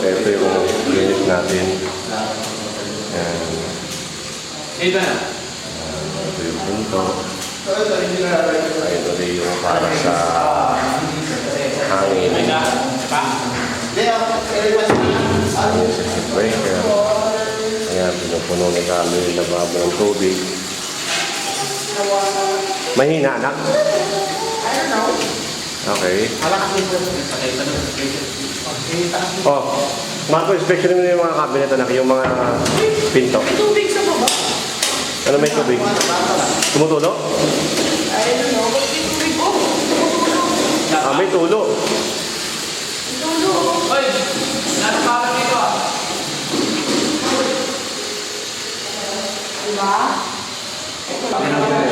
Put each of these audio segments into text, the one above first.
ito yung unit natin. Yan. Ito yung punto. Ito din yung para sa hangin. Hangin sa circuit breaker. Ayan, pinupuno ni Carlo yung lababo ng tubig. Mahina, anak? I don't know. Okay. Oh. Oh, Marco, inspection mo yung mga cabinet, anak, yung mga pinto. May tubig sa baba. Ano may tubig? Tumutulo? I don't know. Ba't may tubig ko? Tumutulo. Ah, may tulo. Tulo. Hoy! Nasa parang dito ah. Diba?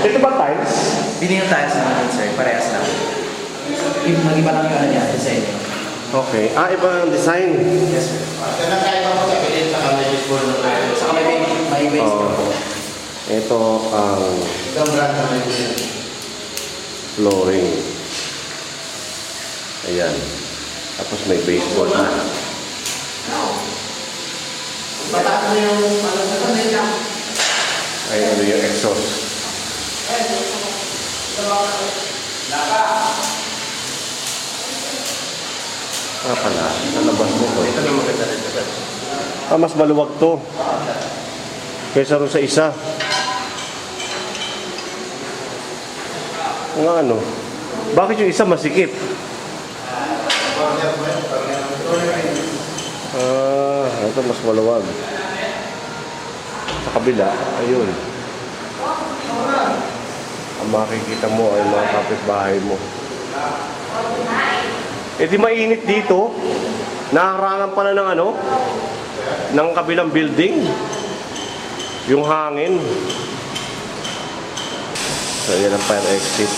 Ito ba tiles? Hindi yung tiles naman, sir. Parehas lang. Mag-iba lang yung ano niya, design niya. Okay. Ah, iba ang design. Yes, sir. Saka may base Oh. Ito ang flooring. Ayan. Tapos may baseboard na. Ay, ano yung exhaust. Ah, pala. Nalabas mo ko. Ito yung maganda rin, sir. Ah, mas maluwag to. Kaysa rin sa isa. Nga ano? Bakit yung isa masikip? Ah, ito mas maluwag. Sa kabila, ayun. Ang makikita mo ay mga kapitbahay mo. Eh di mainit dito. Naharangan pala ng ano? Ng kabilang building. Yung hangin. So yan ang fire exit.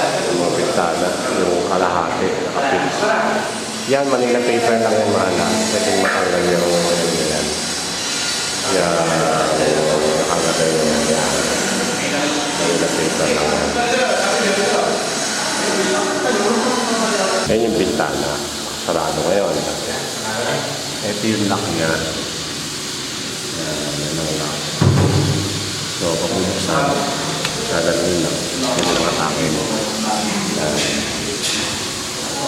Yung mga bintana, yung kalahati, nakapils. Yan, Manila paper lang yung mahala. Pwedeng matanggal yung yan. Yan, nakalagay yung yan. Manila paper lang yan. Yan yung bintana. Sarado ngayon. Ito yung lock niya. Yan ang lock. So, pag bubuksan, dadalhin lang. Yan ang atake mo. Yan.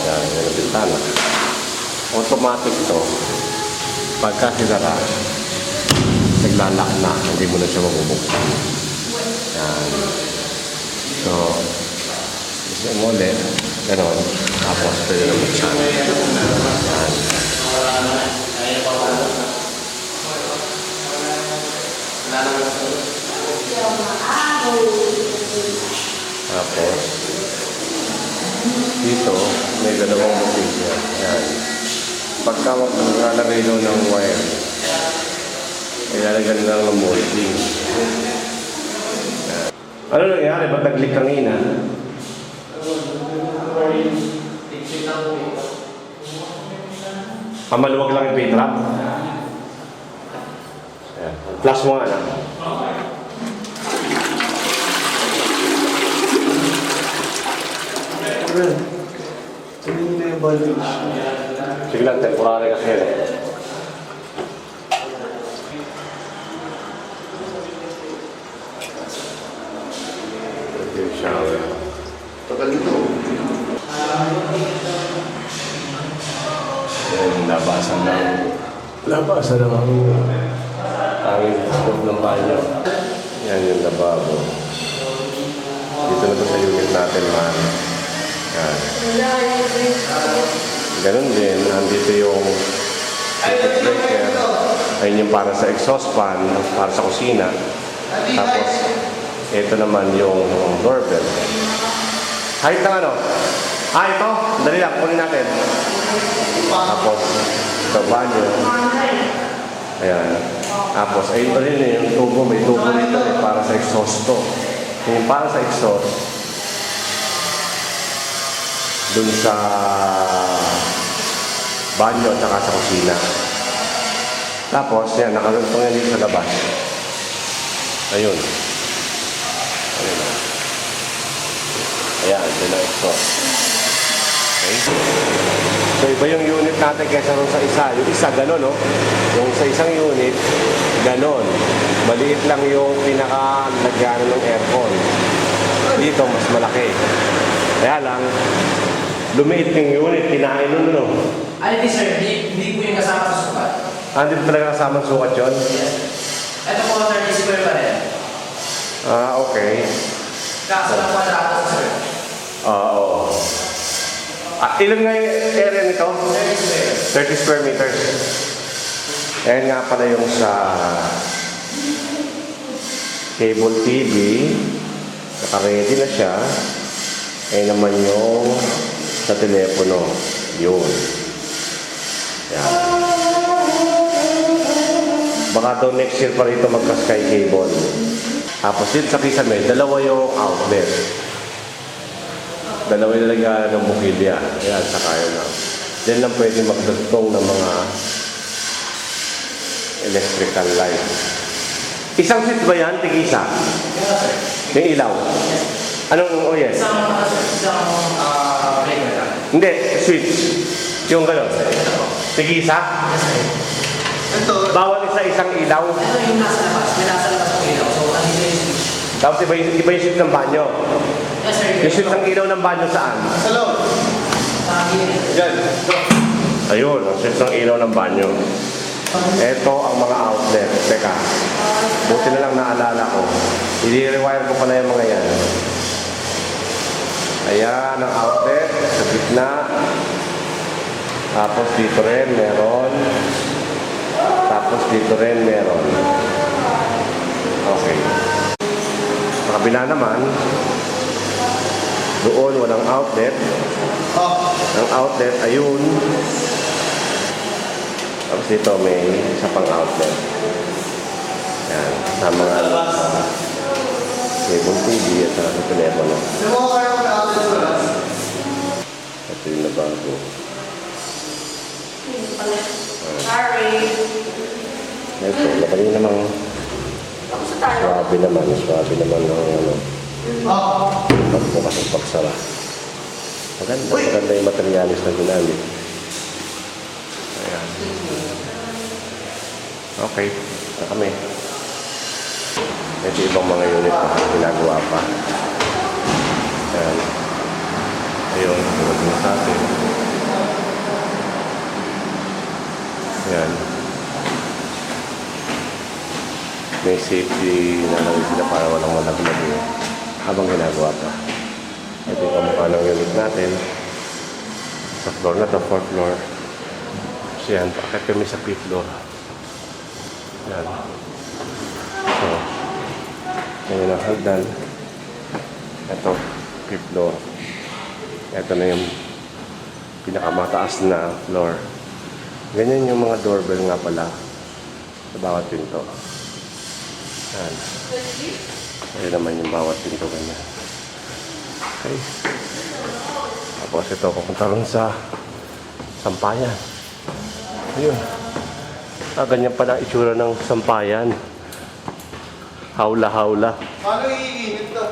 Yan yung bintana. Automatic to. Pagka sinara, naglalak na. Hindi mo na siya mabubuksan. Yan. So, isa mo ulit. Ganon. Tapos, pwede na buksan. Yan. Tapos, dito, may dalawang bukisya. Yan. Pagka maglalagay doon ng wire, ilalagyan lang ng molding. Yan. Ano nangyari? Ba't nag-leak kanina? Maluwag lang yung pay-trap. Yan. Flash mo nga na. Tingin na yung voltage. Sige lang, temporary kasi yan eh. Ito yung shower. Tagal nito. Yan, labasan lang. Labasan lang ang loob ng banyo. Yan yung lababo. Dito na to sa unit natin, man. Yan. Ganun din, nandito yung circuit breaker. Ayun yung para sa exhaust fan, para sa kusina. Tapos, ito naman yung doorbell. Height ng ano? Ah, ito. Dali lang, kunin natin. Tapos, ito banyo. Ayan. Tapos, ayun pa rin yung tubo. May tubo rito para sa exhaust to. Yung para sa exhaust, dun sa banyo at saka sa kusina. Tapos, yan, nakalutong yan dito sa labas. Ayun. Ayun. Ayan, ito na exhaust. Okay. So iba yung unit natin kaysa rin sa isa. Yung isa gano'n, no? Yung sa isang unit, gano'n. Maliit lang yung pinaka-lagyanan ng aircon. Dito, mas malaki. Kaya lang, lumiit yung unit, kinain nun, no? Hindi sir, hindi po yung kasama sa sukat. Hindi pa talaga kasama sukat yun? Yes. Ito po 30 square pa rin. Okay. Kaso ng kwadrato sir. Oo. Ilan nga yung area nito? 30 square meters. Ayan nga pala yung sa cable TV. Naka-ready na siya. Ayan naman yung sa telepono. Yun. Yan. Baka daw next year pa rito magka-sky cable. Tapos dito sa kisame, dalawa yung outlet. Dalawa yung lagyan ng bukilya. Ayan, saka yun lang. Diyan lang pwede magdagtong ng mga electrical light. Isang switch ba yan? Tig-isa? Yung sir. Yung ilaw? Anong OS? Isang breaker lang. Hindi, switch. Yung gano'n. Ito po. Tig-isa? Yes sir. Bawal isa isang ilaw. Ito yung nasa labas. May nasa labas ng ilaw. So, andito yung switch. Tapos iba yung switch ng banyo. Yes sir. Yung switch ng ilaw ng banyo saan? Sa gilid. Diyan. Ayun, ang switch ng ilaw ng banyo. Ito ang mga outlet. Teka, buti na lang naalala ko. I-rewire ko pala yung mga yan. Ayan ang outlet sa gitna. Tapos dito rin meron. Tapos dito rin meron. Okay. Sa kabila naman, doon walang outlet. Ang outlet, ayun. Tapos dito may isa pang outlet. Yan. Sa mga cable TV at sa telepono. Ito yung nabago. Sorry. Ito, magaling namang Ako sa tayo. swabe naman ng ano. Pagbukas at pagsara. Maganda yung materialis na ginamit. Ayan. Okay, na kami. Ito ibang mga unit na ginagawa pa. Ayan. Ayun, tulad mo sa atin. Ayan. May safety na lang sila para walang malaglag yun habang ginagawa pa. Ito yung kamukha ng unit natin. Sa floor na to, 4th floor. So yan, pakit kami sa 5th floor. Yan. So, yan ang hagdan. Ito, 5th floor. Ito na yung pinakamataas na floor. Ganyan yung mga doorbell nga pala sa bawat pinto. Yan. Ayan naman yung bawat pinto ganyan. Okay. Tapos ito, pupunta rin sa sampayan. Ayun. Ganyan pala itsura ng sampayan. Hawla-hawla. Paano iinit to?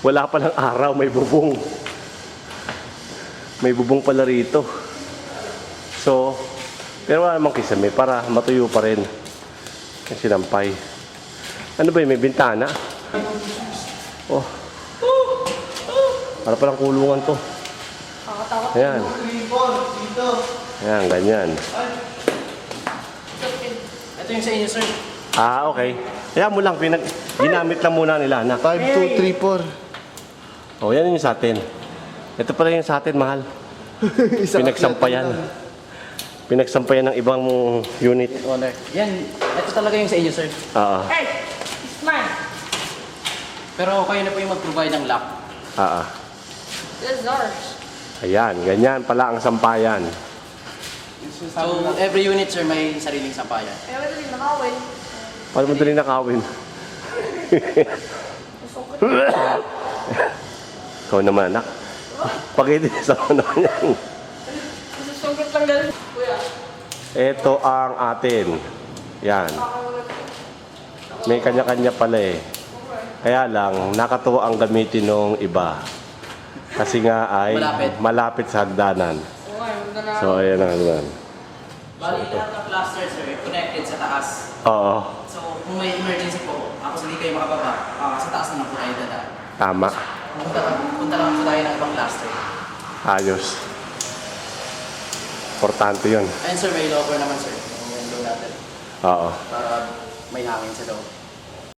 Wala palang araw, may bubong. May bubong pala rito. So, pero wala namang kisame para matuyo pa rin. Yung sinampay. Ano ba yun? May bintana? Oh. Para palang kulungan to. Nakakatakot. Ayan. Dito. Ayan, ganyan. Ito yung sa inyo sir. Okay. Kaya mo lang, ginamit lang muna nila, anak. 5, 2, 3, 4. Oh, yan yung sa atin. Ito pala yung sa atin, mahal. Pinagsampayan. Pinagsampayan ng ibang unit. Owner. Yan. Ito talaga yung sa inyo sir. Hey! It's mine. Pero kayo na po yung mag-provide ng lock. This is ours. Ayan, ganyan pala ang sampayan. So, every unit sir may sariling sampayan. Kaya wala din nakawin. Paano mo dali nakawin? Ikaw naman, anak. Pag-edit sa ano yan. Susungkit lang ganun. Kuya. Ito ang atin. Yan. May kanya-kanya pala eh. Kaya lang, nakatuwa ang gamitin ng iba. Kasi nga ay malapit sa hagdanan. Oo nga, yung gana. So, ayan ang hagdanan. Bali lahat ng cluster, sir, connected sa taas. Oo, So, kung may emergency po, ako hindi kayo makababa, sa taas na lang po tayo dadaan. tama. Punta lang po tayo ng ibang cluster. Ayos. Importante yun. Ayun, sir, may lower naman, sir. Yung window natin. Oo. Para may hangin sa loob.